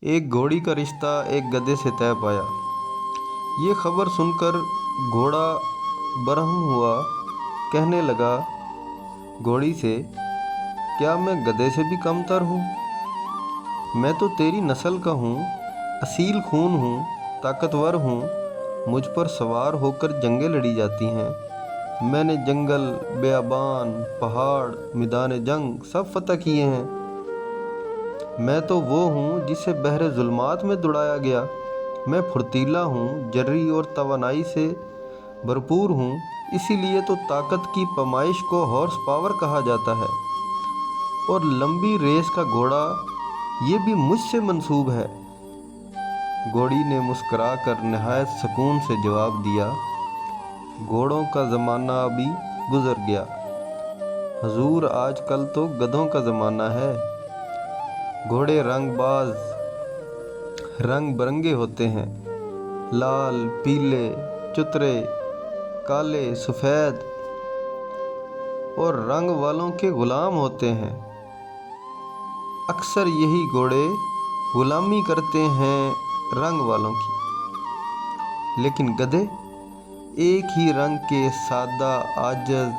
ایک گھوڑی کا رشتہ ایک گدھے سے طے پایا۔ یہ خبر سن کر گھوڑا برہم ہوا، کہنے لگا گھوڑی سے، کیا میں گدھے سے بھی کم تر ہوں؟ میں تو تیری نسل کا ہوں، اصیل خون ہوں، طاقتور ہوں، مجھ پر سوار ہو کر جنگیں لڑی جاتی ہیں۔ میں نے جنگل، بیابان، پہاڑ، میدان جنگ سب فتح کیے ہیں۔ میں تو وہ ہوں جسے بحر ظلمات میں دوڑایا گیا۔ میں پھرتیلا ہوں، جرری اور توانائی سے بھرپور ہوں، اسی لیے تو طاقت کی پیمائش کو ہارس پاور کہا جاتا ہے۔ اور لمبی ریس کا گھوڑا یہ بھی مجھ سے منسوب ہے۔ گھوڑی نے مسکرا کر نہایت سکون سے جواب دیا، گھوڑوں کا زمانہ ابھی گزر گیا حضور، آج کل تو گدھوں کا زمانہ ہے۔ گھوڑے رنگ باز، رنگ برنگے ہوتے ہیں، لال، پیلے، چترے، کالے، سفید اور رنگ والوں کے غلام ہوتے ہیں۔ اکثر یہی گھوڑے غلامی کرتے ہیں رنگ والوں کی، لیکن گدھے ایک ہی رنگ کے سادہ، عاجز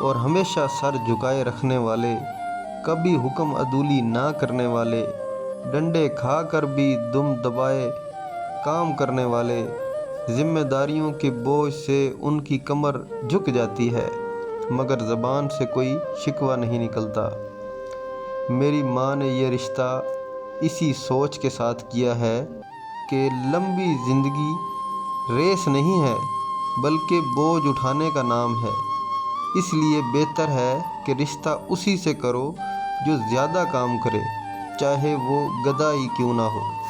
اور ہمیشہ سر جھکائے رکھنے والے، کبھی حکم عدولی نہ کرنے والے، ڈنڈے کھا کر بھی دم دبائے کام کرنے والے، ذمہ داریوں کے بوجھ سے ان کی کمر جھک جاتی ہے مگر زبان سے کوئی شکوہ نہیں نکلتا۔ میری ماں نے یہ رشتہ اسی سوچ کے ساتھ کیا ہے کہ لمبی زندگی ریس نہیں ہے بلکہ بوجھ اٹھانے کا نام ہے، اس لیے بہتر ہے کہ رشتہ اسی سے کرو جو زیادہ کام کرے، چاہے وہ گدھا ہی کیوں نہ ہو۔